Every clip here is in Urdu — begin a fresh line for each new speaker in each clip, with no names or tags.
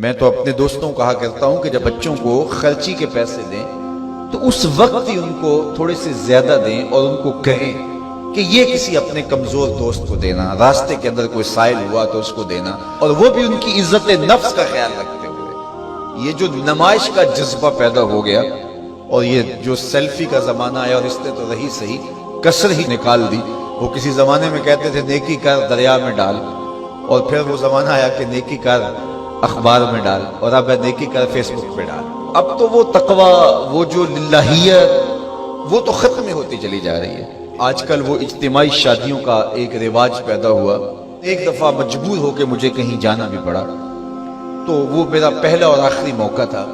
میں تو اپنے دوستوں کو کہا کرتا ہوں کہ جب بچوں کو خرچی کے پیسے دیں تو اس وقت ہی ان کو تھوڑے سے زیادہ دیں اور ان کو کہیں کہ یہ کسی اپنے کمزور دوست کو دینا، راستے کے اندر کوئی سائل ہوا تو اس کو دینا، اور وہ بھی ان کی عزت نفس کا خیال رکھتے ہوئے۔ یہ جو نمائش کا جذبہ پیدا ہو گیا اور یہ جو سیلفی کا زمانہ آیا، اور اس نے تو رہی صحیح کسر ہی نکال دی۔ وہ کسی زمانے میں کہتے تھے نیکی کر دریا میں ڈال، اور پھر وہ زمانہ آیا کہ نیکی کر اخبار میں ڈال، اور اب ہے نیکی کر فیس بک پہ ڈال۔ اب تو وہ تقوی، وہ جو للہیت، وہ تو ختم ہی ہوتی چلی جا رہی ہے۔ آج کل وہ اجتماعی شادیوں کا ایک رواج پیدا ہوا۔ ایک دفعہ مجبور ہو کے مجھے کہیں جانا بھی پڑا، تو وہ میرا پہلا اور آخری موقع تھا۔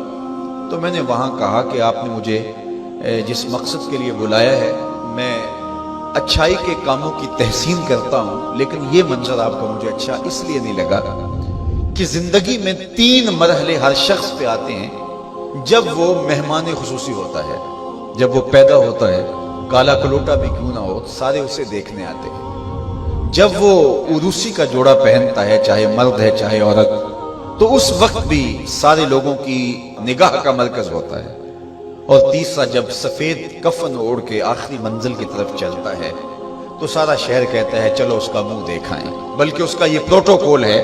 تو میں نے وہاں کہا کہ آپ نے مجھے جس مقصد کے لیے بلایا ہے، میں اچھائی کے کاموں کی تحسین کرتا ہوں، لیکن یہ منظر آپ کا مجھے اچھا اس لیے نہیں لگا کہ زندگی میں 3 مرحلے ہر شخص پہ آتے ہیں جب وہ مہمان خصوصی ہوتا ہے۔ جب وہ پیدا ہوتا ہے، کالا کلوٹا بھی کیوں نہ ہو، سارے اسے دیکھنے آتے ہیں۔ جب وہ عروسی کا جوڑا پہنتا ہے، چاہے مرد ہے چاہے عورت، تو اس وقت بھی سارے لوگوں کی نگاہ کا مرکز ہوتا ہے۔ اور تیسرا، جب سفید کفن اوڑھ کے آخری منزل کی طرف چلتا ہے تو سارا شہر کہتا ہے چلو اس کا منہ دیکھائیں۔ بلکہ اس کا یہ پروٹوکول ہے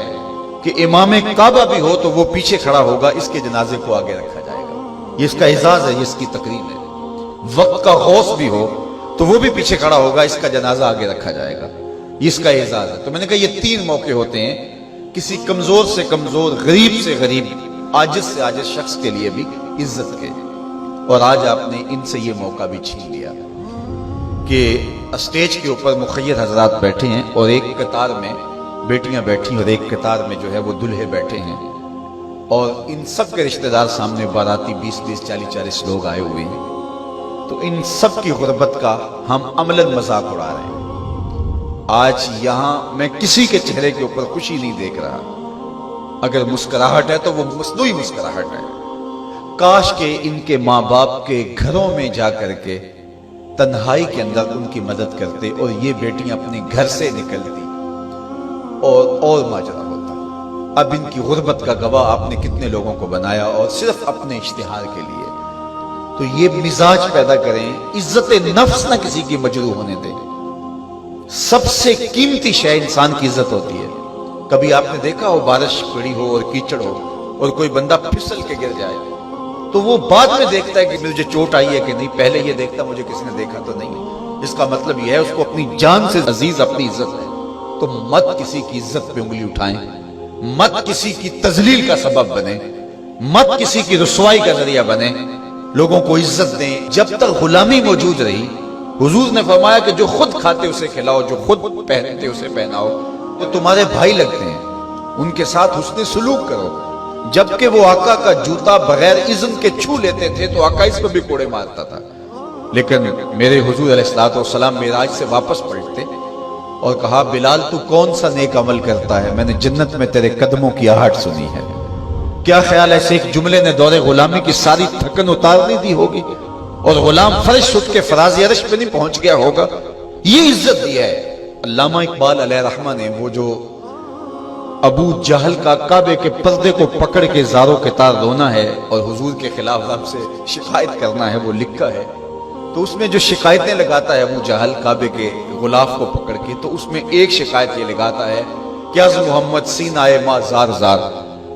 کہ امام کعبہ بھی ہو تو وہ پیچھے کھڑا ہوگا، اس کے جنازے کو آگے رکھا جائے گا۔ یہ اس کا اعزاز ہے، یہ اس کی تقریب ہے۔ وقت کا غوث بھی ہو تو وہ بھی پیچھے کھڑا ہوگا، اس کا جنازہ آگے رکھا جائے گا، یہ اس کا اعزاز ہے۔ تو میں نے کہا یہ 3 موقع ہوتے ہیں کسی کمزور سے کمزور، غریب سے غریب، عاجز سے عاجز شخص کے لیے بھی عزت کے، اور آج آپ نے ان سے یہ موقع بھی چھین لیا کہ اسٹیج کے اوپر مخیر حضرات بیٹھے ہیں، اور ایک قطار میں بیٹیاں بیٹھی، اور ایک قطار میں جو ہے وہ دلہے بیٹھے ہیں، اور ان سب کے رشتہ دار سامنے، باراتی 20-20 40-40 لوگ آئے ہوئے ہیں۔ تو ان سب کی غربت کا ہم عملاً مذاق اڑا رہے ہیں۔ آج یہاں میں کسی کے چہرے کے اوپر خوشی نہیں دیکھ رہا، اگر مسکراہٹ ہے تو وہ مصنوعی مسکراہٹ ہے۔ کاش کہ ان کے ماں باپ کے گھروں میں جا کر کے تنہائی کے اندر ان کی مدد کرتے، اور یہ بیٹیاں اپنے گھر سے نکلتی اور ماجرا ہوتا۔ اب ان کی غربت کا گواہ آپ نے کتنے لوگوں کو بنایا، اور صرف اپنے اشتہار کے لیے۔ تو یہ مزاج پیدا کریں، عزت نفس نہ کسی کی مجروح ہونے دیں۔ سب سے قیمتی شے انسان کی عزت ہوتی ہے۔ کبھی آپ نے دیکھا ہو بارش پڑی ہو اور کیچڑ ہو اور کوئی بندہ پھسل کے گر جائے تو وہ بعد میں دیکھتا ہے کہ مجھے چوٹ آئی ہے کہ نہیں، پہلے یہ دیکھتا مجھے کسی نے دیکھا تو نہیں۔ اس کا مطلب یہ ہے اس کو اپنی جان سے عزیز اپنی عزت ہے۔ تو مت کسی کی عزت پہ انگلی اٹھائیں، مت کسی کی تذلیل کا سبب بنے، مت کسی کی رسوائی کا ذریعہ بنے۔ لوگوں کو عزت دیں۔ جب تک غلامی موجود رہی، حضور نے فرمایا کہ جو خود کھاتے اسے کھلاؤ، جو خود پہنتے اسے پہناؤ۔ تو تمہارے بھائی لگتے ہیں، ان کے ساتھ حسن سلوک کرو۔ جبکہ وہ آقا کا جوتا بغیر اذن کے چھو لیتے تھے تو آقا اس پہ بھی کوڑے مارتا تھا، لیکن میرے حضور علیہ الصلوۃ والسلام معراج سے واپس پلٹتے اور کہا بلال تو کون سا نیک عمل کرتا ہے، میں نے جنت میں تیرے قدموں کی آہٹ سنی ہے۔ کیا خیال ہے ایسے ایک جملے نے دور غلامی کی ساری تھکن اتارنے دی ہوگی، اور غلام فرش اٹھ کے فراز عرش پہ نہیں پہنچ گیا ہوگا؟ یہ عزت دی ہے۔ علامہ اقبال علیہ رحمہ نے وہ جو ابو جہل کا کعبے کے پردے کو پکڑ کے زاروں کے تار رونا ہے اور حضور کے خلاف رب سے شکایت کرنا ہے، وہ لکھا ہے۔ تو اس میں جو شکایتیں لگاتا ہے ابو جہل کعبے کے غلاف کو پکڑ کے، تو اس میں ایک شکایت یہ لگاتا ہے کہ از محمد سینہ ما زار زار،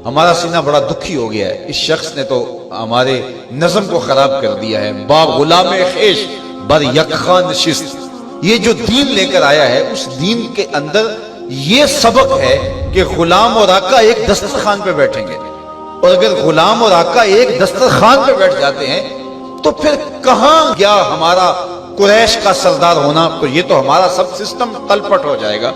ہمارا سینہ بڑا دکھی ہو گیا ہے، اس شخص نے تو ہمارے نظم کو خراب کر دیا ہے۔ با غلام خیش بر یکخان نشست، یہ جو دین لے کر آیا ہے اس دین کے اندر یہ سبق ہے کہ غلام اور آقا ایک دسترخوان پہ بیٹھیں گے، اور اگر غلام اور آقا ایک دسترخوان پہ بیٹھ جاتے ہیں تو پھر کہاں گیا ہمارا قریش کا سردار ہونا؟ تو یہ تو ہمارا سب سسٹم تلپٹ ہو جائے گا۔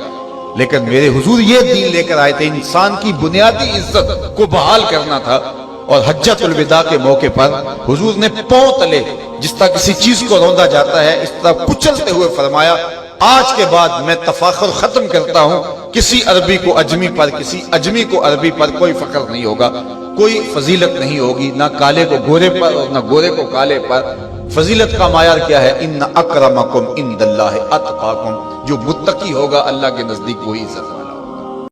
لیکن میرے حضور یہ دین لے کر آئے تھے، انسان کی بنیادی عزت کو بحال کرنا تھا۔ اور حجۃ الوداع کے موقع پر حضور نے پاؤں تلے جس طرح کسی چیز کو روندا جاتا ہے اس طرح کچلتے ہوئے فرمایا آج کے بعد میں تفاخر ختم کرتا ہوں، کسی عربی کو اجمی پر، کسی اجمی کو عربی پر کوئی فخر نہیں ہوگا، کوئی فضیلت نہیں ہوگی، نہ کالے کو گورے پر اور نہ گورے کو کالے پر۔ فضیلت کا معیار کیا ہے؟ ان اکرمکم عند اللہ اتقاکم، جو متقی ہوگا اللہ کے نزدیک وہی عزت۔